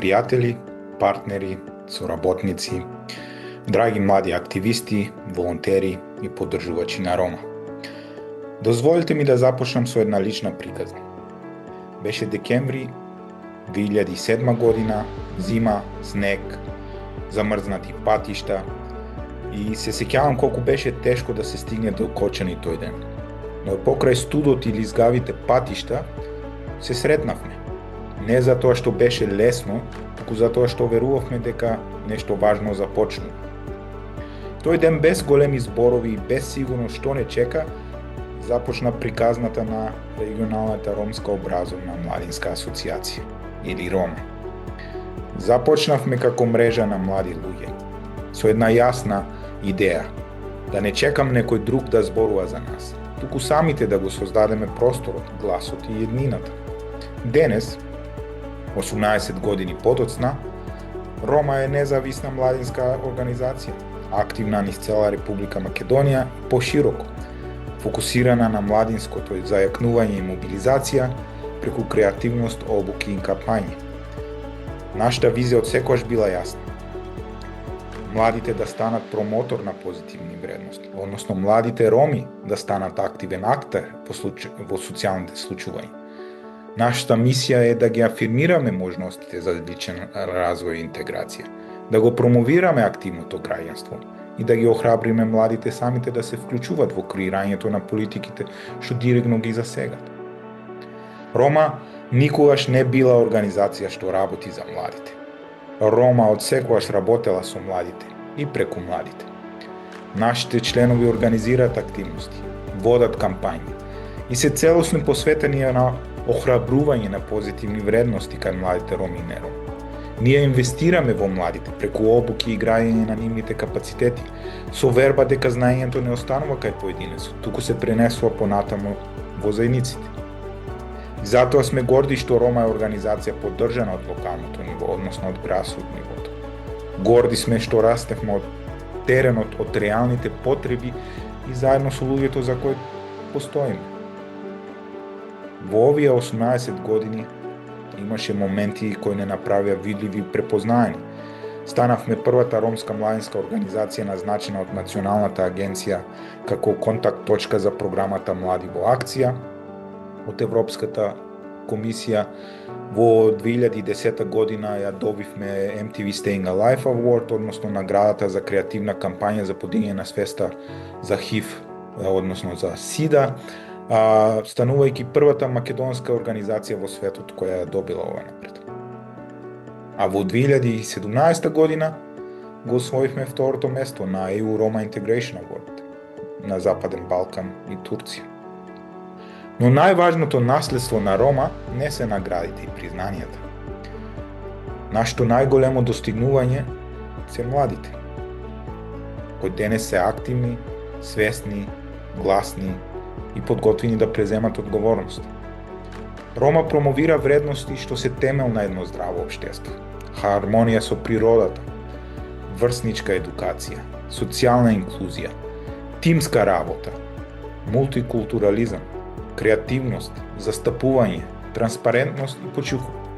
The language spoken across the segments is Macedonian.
пријатели, партнери, соработници, драги млади активисти, волонтери и поддржувачи на Рома. Дозволите ми да започнам со една лична приказна. Беше декември 2007 година, зима, снег, замрзнати патишта и се сеќавам колку беше тешко да се стигне до Кочани тој ден. Но покрај студот и лизгавите патишта се сретнавме. Не затоа што беше лесно, туку затоа што верувавме дека нешто важно започнува. Тој ден без големи зборови и без сигурно што не чека, започна приказната на регионалната ромска образовна младинска асоциација, или Рома. Започнавме како мрежа на млади луѓе, со една јасна идеја, да не чекам некој друг да зборува за нас, туку самите да го создадеме просторот, гласот и еднината. Денес, 18 години потоцна, Рома е независна младинска организација, активна низ цела Република Македонија и пошироко, фокусирана на младинското зајакнување и мобилизација преку креативност, обуки и кампањи. Нашата визија од секогаш била јасна. Младите да станат промотор на позитивни вредности, односно младите роми да станат активен актер во социјалните случувања. Нашата мисија е да ги афирмираме можностите за личен развој и интеграција, да го промовираме активното граѓанство и да ги охрабриме младите самите да се вклучуваат во креирањето на политиките што директно ги засегат. Рома никогаш не била организација што работи за младите. Рома од секогаш работела со младите и преку младите. Нашите членови организираат активности, водат кампањи и се целосно посветени на охрабрување на позитивни вредности кај младите роми и нероми. Ние инвестираме во младите преку обуки и граѓање на нивните капацитети, со верба дека знаењето не останува кај поединецот, туку се пренесува понатаму во заедниците. И затоа сме горди што Рома е организација поддржана од локалното ниво, односно од грасрут нивото. Горди сме што растевме од теренот, од реалните потреби и заедно со луѓето за кои постоиме. Во овие 18 години имаше моменти кои не направија видливи и препознаени. Станавме првата ромска младинска организација назначена од Националната агенција како контакт точка за програмата Млади во акција, од Европската комисија. Во 2010 година ја добивме MTV Staying Alive Award, односно наградата за креативна кампања за подигање на свеста за ХИВ, односно за СИДА, станувајќи првата македонска организација во светот која ја добила ова напред. А во 2017 година го освоивме второто место на EU Roma Integration Award на Западен Балкан и Турција. Но најважното наследство на Рома не се наградите и признанијата. Нашето најголемо достигнување се младите, кои денес се активни, свесни, гласни и подготвени да преземат одговорност. Рома промовира вредности што се темел на едно здраво општество. Хармонија со природата, врсничка едукација, социјална инклузија, тимска работа, мултикултурализам, креативност, застапување, транспарентност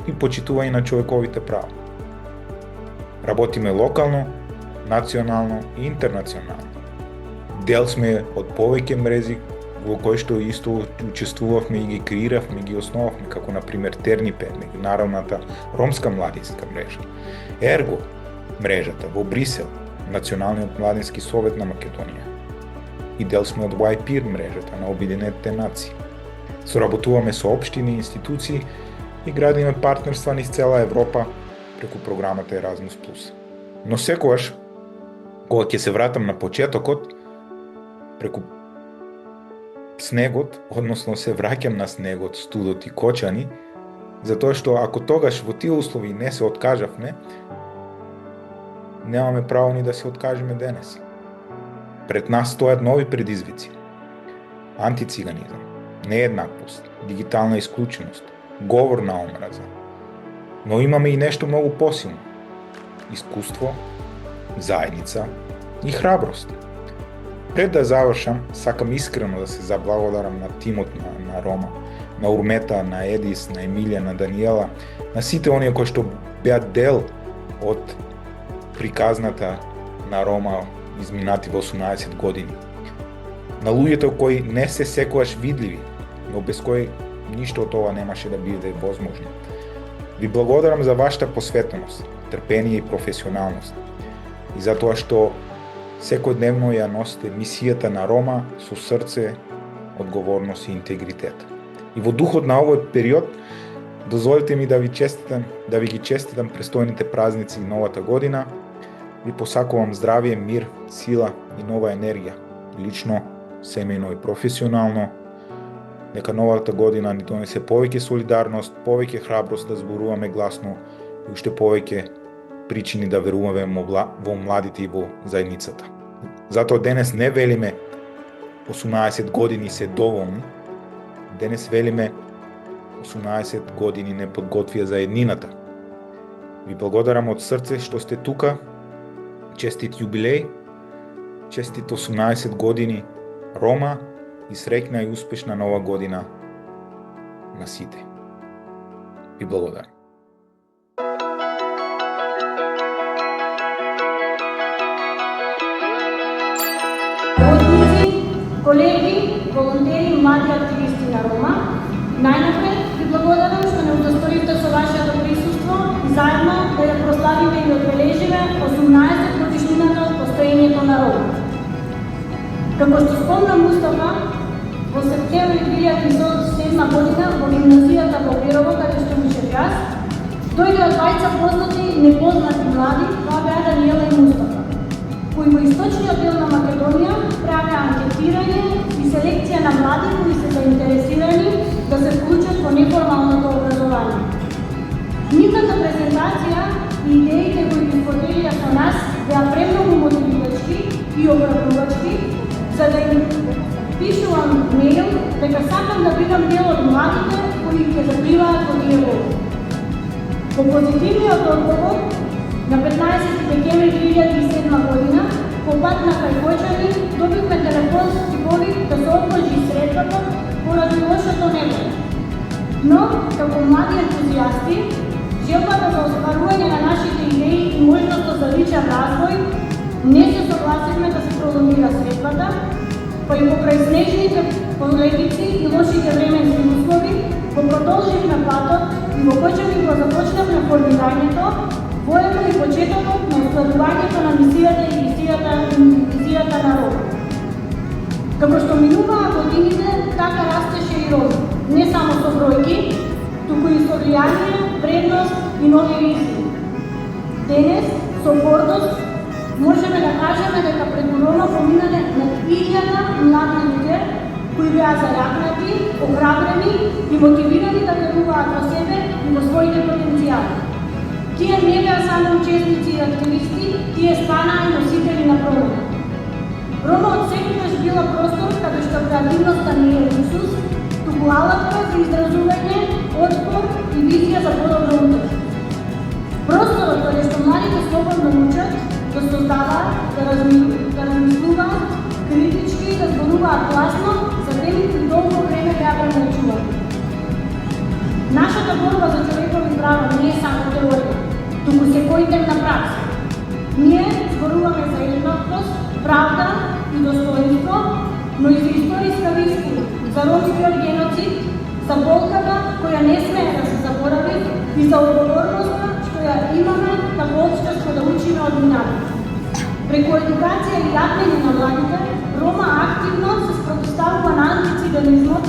и почитување на човековите права. Работиме локално, национално и интернационално. Дел сме од повеќе мрези во кои што исто учествувавме и ги креиравме и ги основавме, како например Тернипе, меѓународната ромска младинска мрежа, Ерго, мрежата во Брисел, Националниот младински совет на Македонија, и дел сме од YPIR мрежата на Обединетите нации. Соработуваме со општини, институции и градиме партнерства низ цела Европа преку програмата Erasmus+. Но секогаш, кога ќе се вратам на почетокот, преку снегот, односно се враќам на снегот, студот и Кочани, затоа што ако тогаш во тие услови не се откажавме, немаме право ни да се откажеме денес. Пред нас стојат нови предизвици. Антициганизам, нееднаквост, дигитална исклученост, говор на омраза. Но имаме и нешто многу посилно. Искуство, заедница и храброст. Пред да завршам, сакам искрено да се заблагодарам на тимот на Рома, на Урмета, на Едис, на Емилија, на Даниела, на сите оние кои што беа дел од приказната на Рома изминати во 18 години. На луѓето кои не се секогаш видливи, но без кои ништо од ова немаше да биде возможно. Ви благодарам за вашата посветеност, трпение и професионалност и за тоа што секојдневно ја носите мисијата на Рома со срце, одговорност и интегритет. И во духот на овој период, дозволите ми да ви ги честитам престојните празници и новата година. Ви посакувам здравје, мир, сила и нова енергија, лично, семејно и професионално. Нека новата година ни донесе повеќе солидарност, повеќе храброст да зборуваме гласно и уште повеќе причини да веруваме во младите и во заедницата. Затоа денес не велиме 18 години се доволни, денес велиме 18 години не подготвија за еднината. Ви благодарам од срце што сте тука, честит јубилеј, честит 18 години Рома и среќна и успешна нова година на сите. Ви благодарам. Колеги, волонтери и млади активисти на Рома, најнапред ви благодарам што не удостоивте со вашето присуство и заедно да ја прославиме и одбележиме 18 годишнината од постоењето на Рома. Како што спомна Мустафа, во септември 2007 година во гимназијата во Берово, каде што учев јас, дојдоа двајца познати и непознати млади, тоа беа Даниела и Мустафа, кои во источниот дел на Македонија правеа анкетирање и селекција на млади кои се заинтересирани да се вклучат во неформалното образование. Нивната презентација и идеите кои ги споделија со нас беа премногу мотивирачки и обрабувачки, за да им пишувам мејл дека сакам да бидам дел од младите кои ќе закриваат во тие води. По позитивниот одговор, на 15 декември 2007 година, по пат на Кајкоџани, добивме телефонски повик да се одложи средбата поради лошото небо. Но, како млади ентузијасти, желбата за остварување на нашите идеи и можност за личен развој, не се согласивме да се пролонгира средбата, па и покрај снежните полегици и лошите временски услови, го продолживме патот и во Кочани го започнавме формирањето, воено и почетокот на остварувањето на мисијата и визијата на Рома. Како што минуваа годините, така растеше и Рома, не само со бројки, туку и со влијание, вредност и нови визии. Денес, со гордост, можеме да кажеме дека преку Рома поминале над 1000 млади луѓе кои беа зајакнати, охрабрени и мотивирани да веруваат во себе и во своите потенцијали. Тие не беа само учесници и активисти, тие станаа и носители на промена. Рома од секогаш била простор каде што креативноста не е луксус, туку алатка за изразување, отпор и визија за подобро утре. Просторот каде што младите слободно учат, да создаваат, да размислуваат, критички и да зборуваат гласно, за теми кои долго време беа премолчувани. Нашата борба за човекови права не е само теорија, туку секојдневна пракса. Ние зборуваме за еднаквост, правда и достоинство, но и за историска вистина, за ромскиот геноцид, за болката која не смее да се заборави и за одговорноста што ја имаме како општество да учиме од минатото. Преку едукација и јакнење на младите, Рома активно се спротивставува на антициганизмот,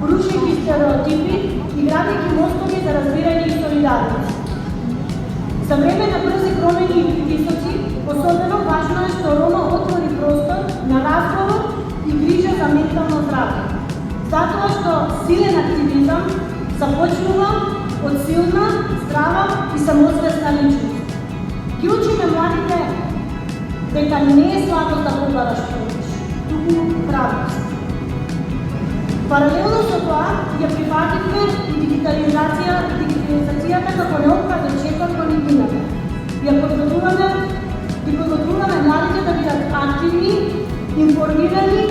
рушејќи стереотипи и градејќи мостови за разбирање и солидарност. За време на брзи промени и притисоци, особено важно е што Рома отвори простор на разговор и грижа за ментално здравје. Затоа што силен активизам започнува од силна, здрава и самосвесна личност. Ги учиме младите дека не е слабост да побараш повеќе, туку правост. Паралелно со тоа, ја прифативме и дигитализацијата како неопходен чекор кон иднината. Ја подготвуваме младите да бидат активни, информирани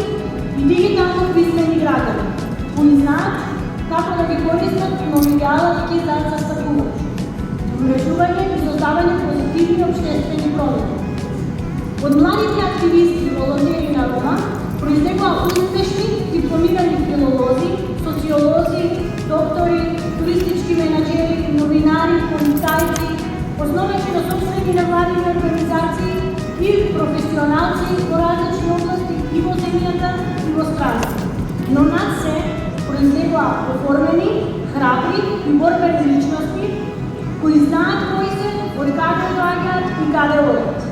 и дигитално писмени граѓани, кои знаат како да ги користат нови алатки за састапување, умрежување видливи обществени промени. Од младите активисти и волонтери на Рома произлегоа успешни дипломирани филолози, социолози, доктори, туристички менаџери, новинари, полицајци, основачи на собствени невладини организации и професионалци во различни области и во земјата и во странство. Но над се произлегоа оформени, храбри и борбени личности кои знаат кои се, од каде доаѓаат и каде одат.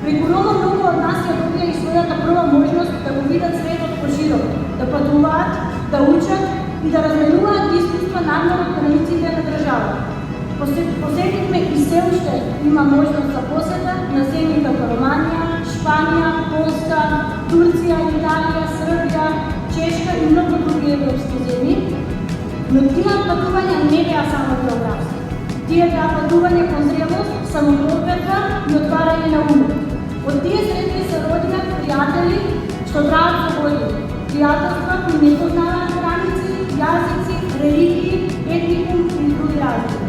Преку Рома многу од нас ја добија и својата прва можност да го видат светот пошироко, да патуваат, да учат и да разменуваат искуства надвор од границите на држава. Посетивме и се уште има можност за посета на земји како Романија, Шпанија, Полска, Турција, Италија, Србија, Чешка и многу други европски земји, но тие патувања не беа само географски. Тие беа патување кон зрелост, самоповерба и отварање на умот. Од тие сретби се родија пријатели што траат со години, пријателства кои не познаваат граници, јазици, религии, етникум и други разлики.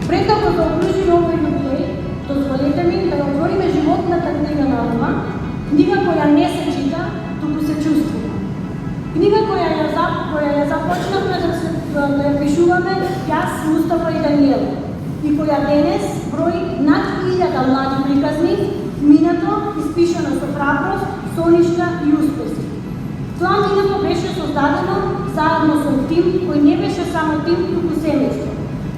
Пред да го заокружиме овој юбилеј, дозволете ми да ја отвориме животната книга на Рома, книга која не се чита, туку се чувствува. Книга која ја започнавме да ја пишуваме јас, Мустафа и Даниел, и која денес брои над 1000 млади приказни, минато испишано со храброст, соништа и успеси. Тоа минато беше создадено заедно со тим кој не беше само тим, туку семејство.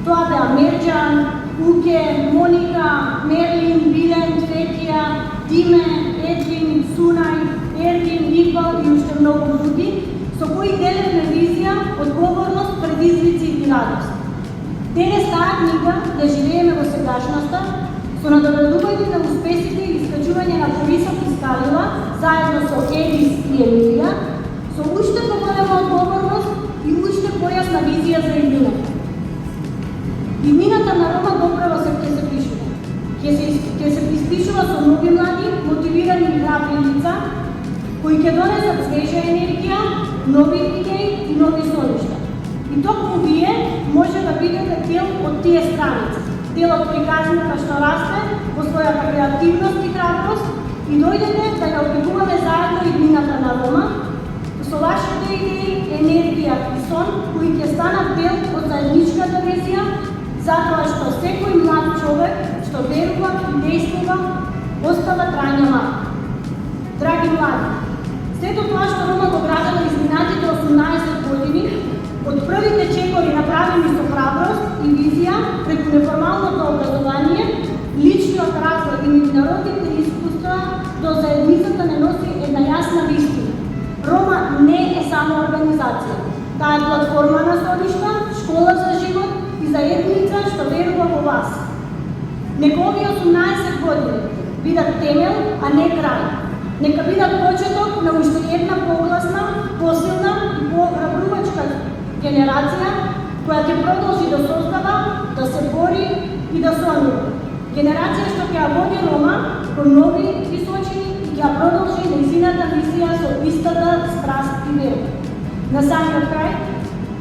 Тоа беа Мерџан, Уке, Моника, Мерлин, Билен, Фетија, Диме, Едвин, Сунај, Ердин, Икбал и уште многу други, со кои делевме визија, одговорност, предизвици и радост. Денес таа книга ја живееме во сегашноста, со надоградување на успесите и искачување на повисоки скалила, заедно со Едис и Емилија, со уште поголема одговорност и уште појасна визија за иднината. Иднината на Рома доправо ќе се пишува. Ќе се испишува со нови млади, мотивирани и храбри лица, кои ќе донесат свежа енергија, нови идеи и нови соништа. И токму вие може да бидете дел од тие страници, дел од приказната што расте во својата креативност и храброст и дојдете да ја обикуваме заедно иднината на Рома со вашите идеи, енергија и сон кои ќе станат дел од заедничката визија, затоа што секој млад човек што верува и действува остава трајна марка. Драги млади, сето тоа што Рома го градела изминатите 18 години, од првите чекори направени со храброст и визија преку неформалното образование, личниот развој и меѓународните искуства до заедницата не носи една јасна вистина. Рома не е само организација. Таа е платформа на соништа, школа за живот и заедница што верува во вас. Нека овие 18 години бидат темел, а не крај. Нека бидат почеток на уште една погласна, посилна и похрабрувачка генерација која ќе продолжи да создава, да се бори и да сонува. Генерација што ќе ја води Рома кон нови височини и ќе ја продолжи нејзината мисија со истата страст и вера. На самиот крај,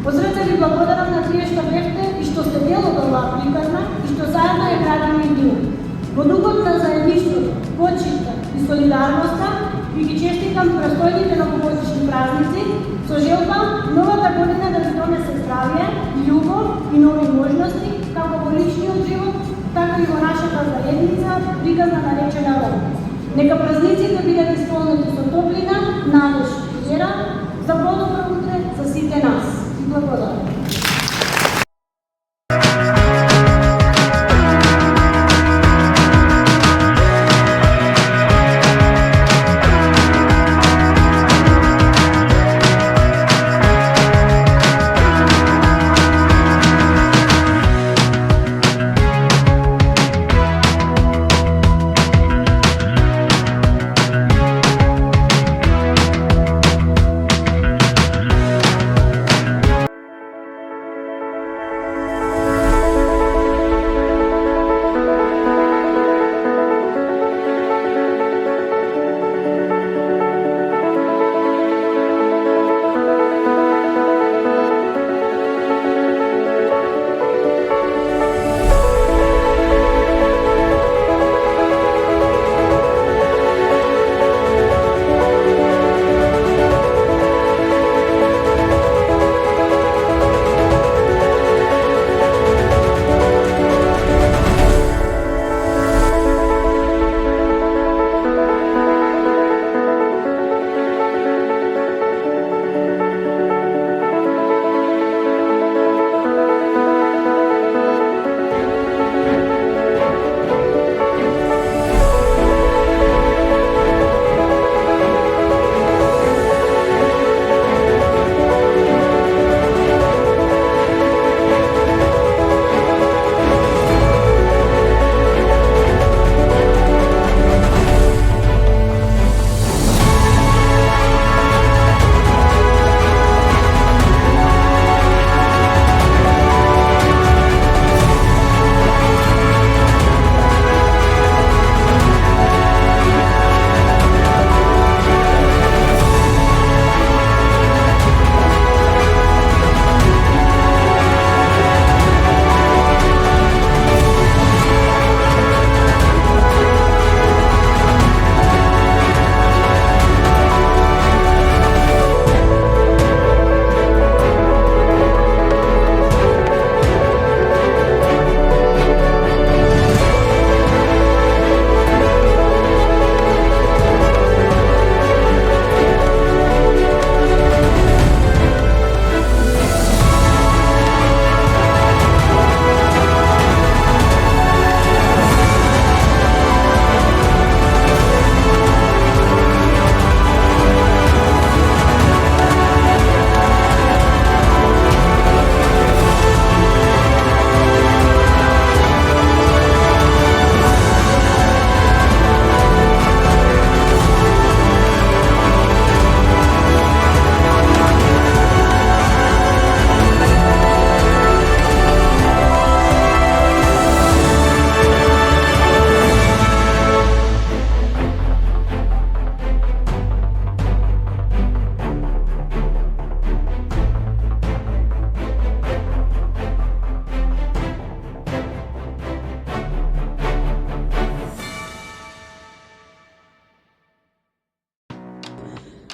од срце ви благодарам на тие што бевте и што сте дел од оваа приказна и што заедно ја градиме иднина. Во духот на заедништвото, почитта и солидарноста ви ги честитам престојните новогодишни празници со желба новата година да ви донесе здравје, љубов и нови можности како во личниот живот, така и во нашата заедница, приказна наречена Рома. Нека празниците бидат исполнети со топлина, надеж и вера за подобро утре за сите нас. Благодарам.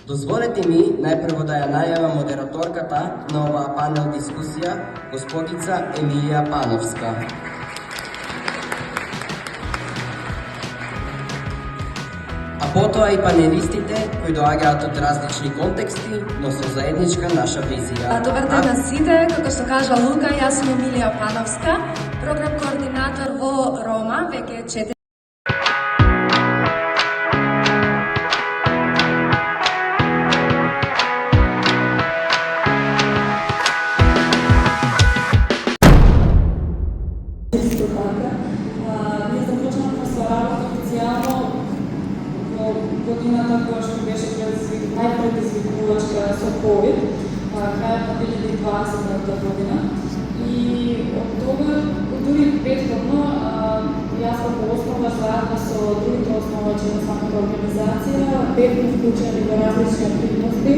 Дозволете ми најпрво да ја најавам модераторката на оваа панел дискусија, господица Емилија Пановска. А потоа и панелистите кои доаѓаат од различни контексти, но со заедничка наша визија. Добар ден на сите, како што кажа Лука, јас сум Емилија Пановска, програм координатор во Рома, веќе 4. Ние започнавме со работа официјално во годината која што беше најпредизвикувачка со COVID, крајот на 2020 година. И од тога, дури претходно, јас како основа заедно со другите основачи на самата организација, бевме вклучени во различни активности.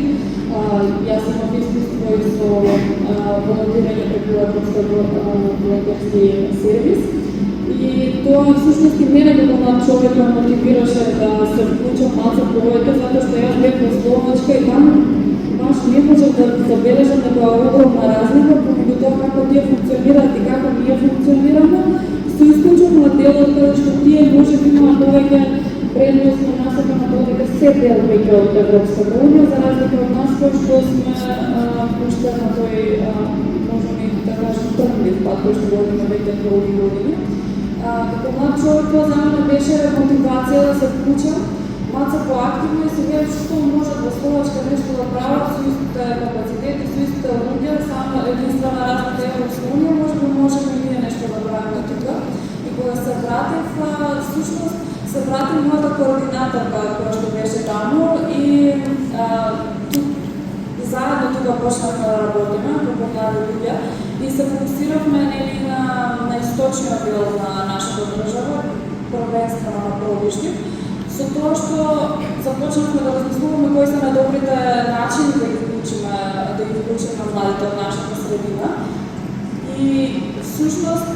Јас имам искуство и со волонтирање преку Европскиот волонтерски сервис. И тоа всушност и мене како млад човек ме мотивираше да се вклучам малку повеќе, затоа што јас бев во Словачка и там баш не можев да забележам некоја огромна разлика помеѓу тоа како тие функционираат и како ние функционираме, со исклучок на делот каде што тие можеби имаат повеќе предност на насока на тоа дека се дел веќе од Европската унија, за разлика од нас кои што сме уште на тој можеби да кажем трнлив пат кој што водиме веќе долги години. Како млад човек тоа за мене беше мотивација да се вклучам малку поактивно и сега што може во Словачка нешто да прават со истите капацитети, со истите луѓе, само единствена разлика Европска унија, можеме и ние нешто да правиме тука. И кога се вратив, всушност се вратив мојата координаторка која што беше таму и заедно тука почнавме да работиме како млади луѓе и се фокусиравме на источниот дел на нашата држава, првенствено на Провишник, со тоа што започнавме да размислуваме кои се најдобрите начини да ги вклучиме младите од нашата средина. И всушност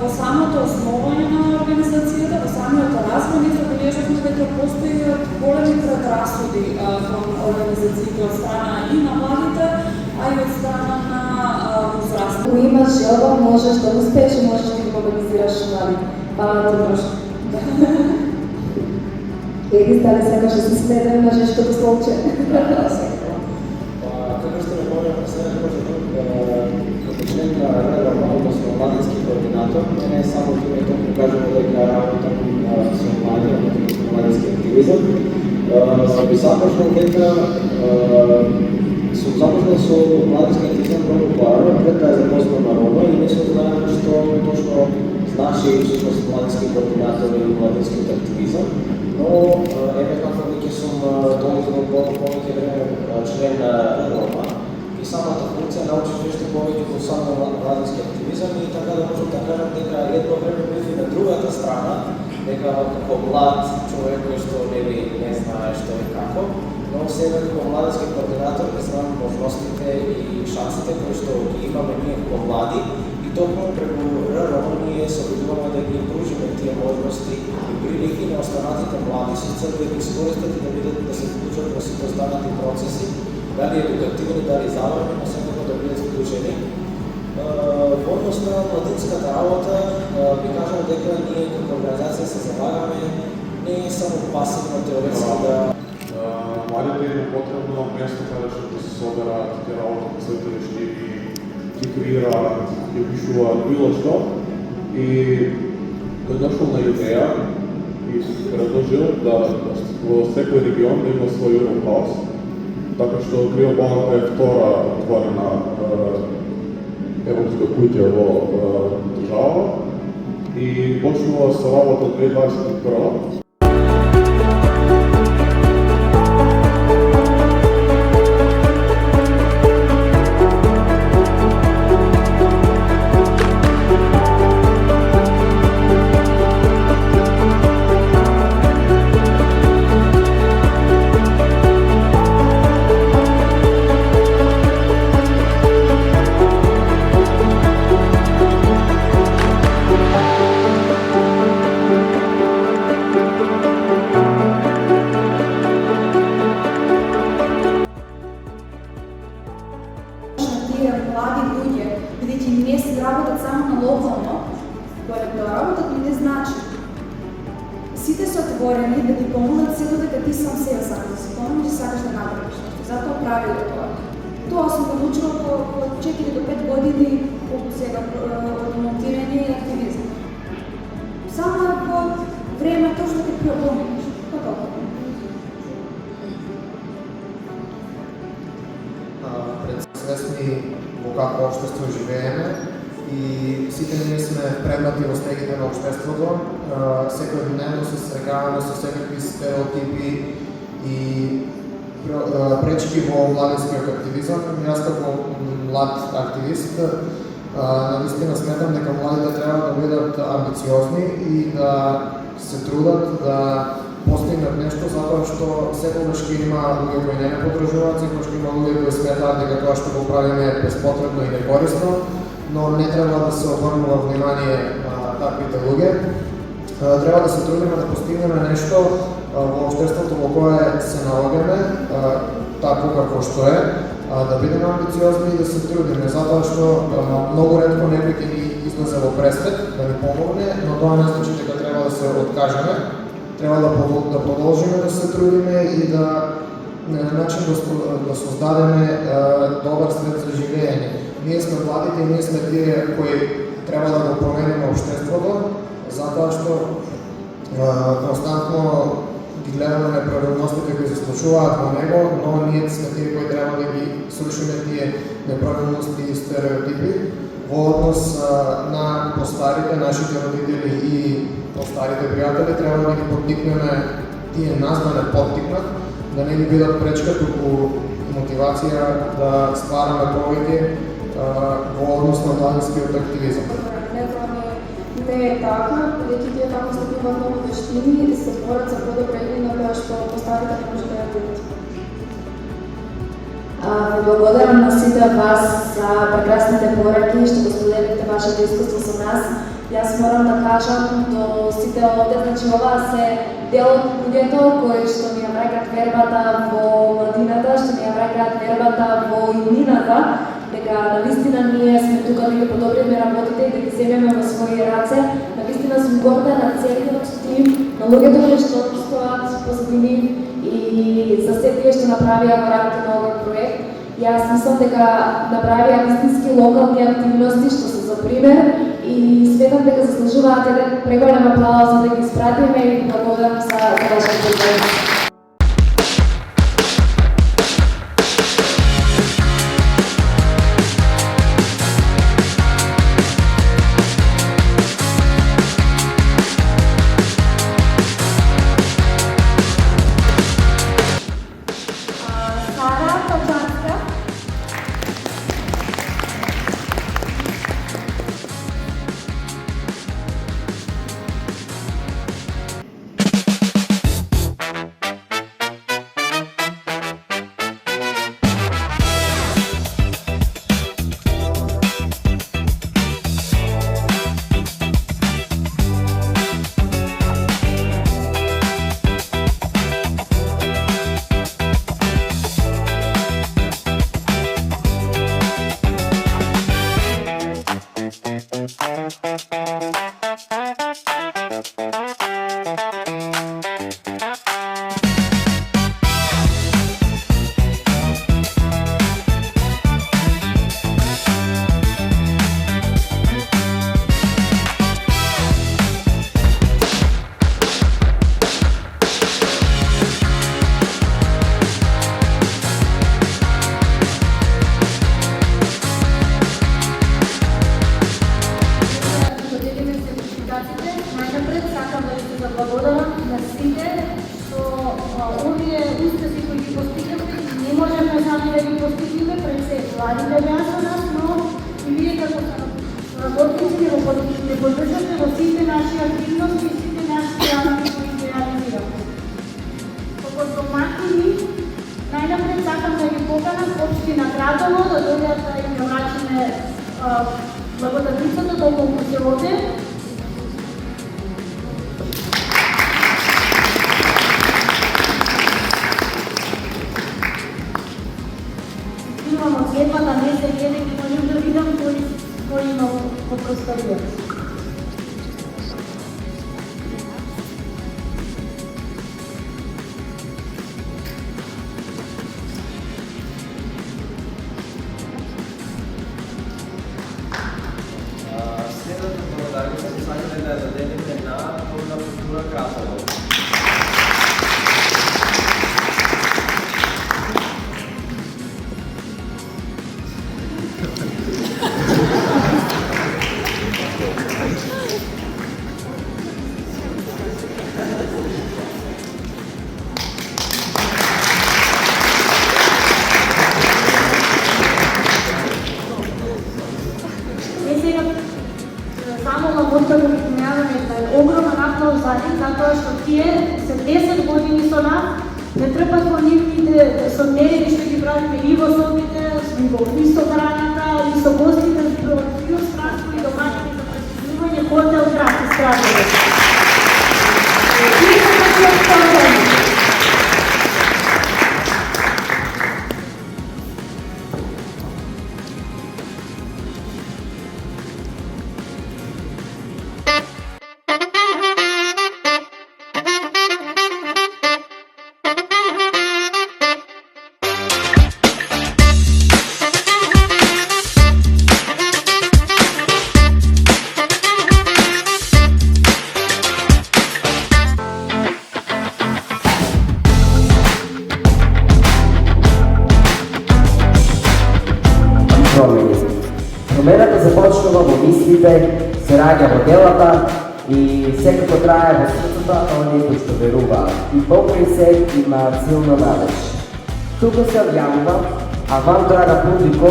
во самото основање на организацијата, во самиот развој, ние забележавме дека постои големи предрасуди кон организациите од страна и на младите, а и од страна на возрастните. Ако имаш желба, можеш да успееш и можеш да ги мобилизираш млади. Пала ти трошки. Еги, стали сакаш да се смедем на жешкото словче? Како што напомням на следен почеток, като член на Романото со младински координатор, не само името покажува дека работам со млади, со младински активизам, би започнал дека започнал со младински активизам многу порано, пред да започнал на Рома и не се знаеме што точно значи всушност младински координатор или младински активизам, но еве како веќе сум долго повеќе време член на Рома и самата функција научив нешто повеќе во само младински активизам и така да можам да кажам дека едно време бев и на другата страна, дека како млад човек кој што не знае што и како, но сега како младински координатор не знам можностите и шансите кои што ги имаме ние како млади и токму преку РРО ние се обидуваме да ги пружиме тие можности и прилики на останатите млади со цел да ги искористат и да се вклучат во сите останати процеси, дали едукативни, дали забавни, но секако да бидат вклучени. Во однос на младинската работа, би кажал дека ние како организација се залагаме не само пасивно теоретски да младите им потребно место каде што да се соберат, ќе работат на своите вештини, ќе креираат, ќе пишуваат било што. И тој дошол на идеја и се предложил да во секој регион да има свој Urban House, така што Криобанка е втора отворена европска куќа во држава и почнува со работа 2021. до работа, не значи. Сите се отворени да ти помогнат се додека ти сам се помогнеш и сакаш да направиш нешто. Затоа правило тоа. Тоа сум го научила по 4 до 5 години колку сега од монтирање и активизам. Само по време точно те приобомниш. Тоа тоа. Предсвесни во какво општество живееме и сите ние сме предмати во стегите на општеството. Секојдневно се срекаваме со секакви стереотипи и пречки во младинскиот активизам. Јас како млад активист навистина сметам дека младите треба да бидат амбициозни и да се трудат да постигнат нешто, затоа што секогаш ќе има луѓе кои не поддржуваат, секогаш ќе има луѓе кои сметаат дека тоа што го правиме е беспотребно и некорисно, но не треба да се обрнува внимание на таквите луѓе. Треба да се трудиме да постигнеме нешто во општеството во кое се наоѓаме, такво како што е, да бидеме амбициозни и да се трудиме, затоа што многу ретко некој ќе ни излезе во пресвет да ни помогне, но тоа не значи дека треба да се откажеме. Треба да продолжиме да се трудиме и да на начин да создадеме добар свет за живење. Ние сме младите и ние сме тие кои треба да го промениме општеството, затоа што константно ги гледаме неправилностите кои се случуваат во него, но ние сме тие кои треба да ги срушиме тие неправилности и стереотипи во однос на постарите, нашите родители и постарите пријатели. Треба да ги поттикнеме тие нас да не поттикнат, да не ни бидат пречка, туку мотивација да ствараме повеќе во однос на младинскиот активизам. Не е така, бидејќи тие таму стапуваат многу вештини и се борат за подобра игра која што постарите не може да ја видат. Благодарам на сите вас за прекрасните пораки, што го споделите вашето искуство со нас. Јас морам да кажам до сите овде, значи ова се дел од луѓето кои што ми ја враќаат вербата во младината, што ми ја враќаат вербата во иднината, дека навистина ние сме тука да ги подобриме работите и да ги земеме во своји раце. Навистина сум горда на целиот тим, на луѓето кои што стоат позадини и за се тие што направија во рамките на овој проект. Јас мислам дека направија вистински локални активности што се за пример и сметам дека заслужуваат еден преголем аплауз за да ги испратиме и благодарам за вашата позорност. Благодарницата доколку се оде. Имamo зема да не се гледа и можем да видам кој има во просторијата. члените на Фонда култура Красово. Само лаботка да ви помјаваме да е огромен аплауз за нив, затоа што тие се 10 години со нас, не трпат во нивните сонмери што ги правиме и во собите, и со храната, и со гостите, и од страшно и домашни за пресудување хотел Кратис Красово. И се почнат Промената започнува во мислите, се раѓа во делата и секако трае во срцата на оние кои што веруваат. И покрај се имаат силна надеж. Тука се објавува, а вам, драга публико,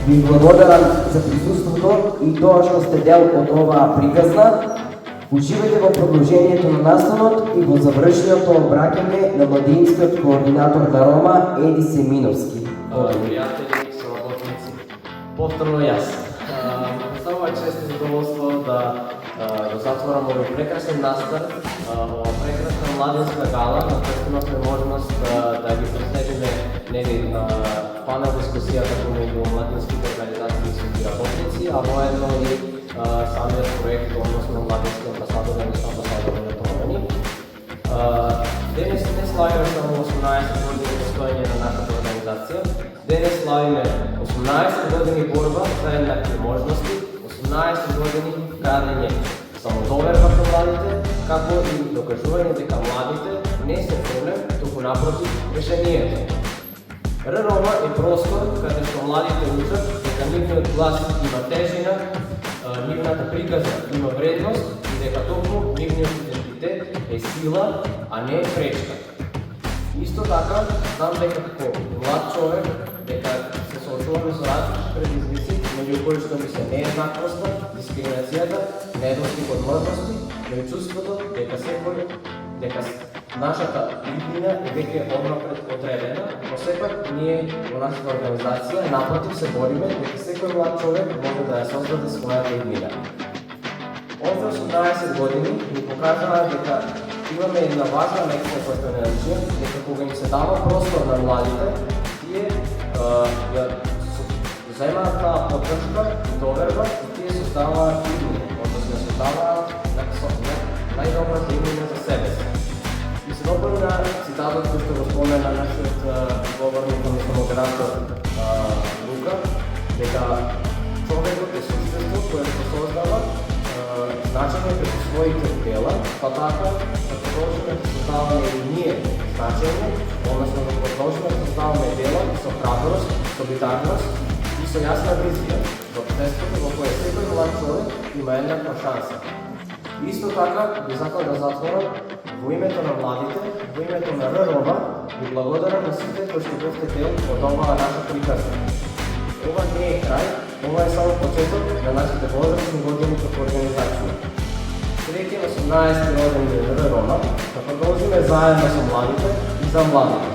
ви благодарам за присуството и тоа што сте дел од оваа приказна. Уживајте во продолжението на настанот и во завршеното обраќање на младинскиот координатор на Рома Еди Семиновски. Пријатели, соработници, повторно јас. Само е чест и задоволство да затворам овој прекрасен настан, ова прекрасна младинска гала, на која имавме можност да ги представиме панел дискусијата помеѓу младинските организации и работници, а воедно и самиот проект, односно младински амбасадори и амбасадори на промени. Денес не славиме само 18 години постоење на нашата организација, денес славиме 18 години борба за еднакви можности, 18 години градење самодоверба кон младите, како и докажување дека младите не се проблем, туку напротив решението. РРОМА е простор каде што младите учат дека нивниот глас има тежина, нивната приказна има вредност и дека токму нивниот идентитет е сила, а не пречка. Исто така, знам дека како млад човек, дека се соочуваме со различни предизвици, меѓу кои што ми се нееднаквоста, дискриминацијата, недостиг од можности, но и чувството дека нашата иднина е веќе однапред одредена, но сепак ние во нашата организација напротив се бориме дека секој млад човек може да ја создаде својата иднина. Овде 18 години ни покажаа дека имаме една важна лекција која што не научим, дека кога им се дава простор на младите, тие ја земаат таа поддршка и доверба и тие создаваат иднина, односно создаваат најдобрата иднина за себе си. И се допълни на цитатот кој што го спомена нашиот говорник, односно модератор Лука, дека човекот е суштество кое се создава значење преку своите дела, па така да продолжиме да создаваме и ние значење, односно да продолжиме да создаваме дела со храброст, со битарност и со јасна визија во општеството во кое секој млад човек има еднаква шанса. Исто така би сакал да затворам во името на младите, во името на РРОМА, ви благодарам на сите кои што бевте дел од оваа наша приказна. Ова не е крај, ова е само почеток на нашите возрастни години како организација. Среќа на 18 родени на РРОМА, да продолжиме заедно со младите и за младите.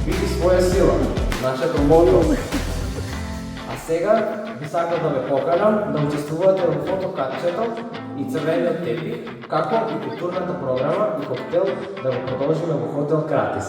Види своја сила, нашето мото. А сега би сакал да ве поканам да учествувате во фотокатчето и црвениот тепих, како и културната програма и коктел да го продолжиме во хотел Кратис.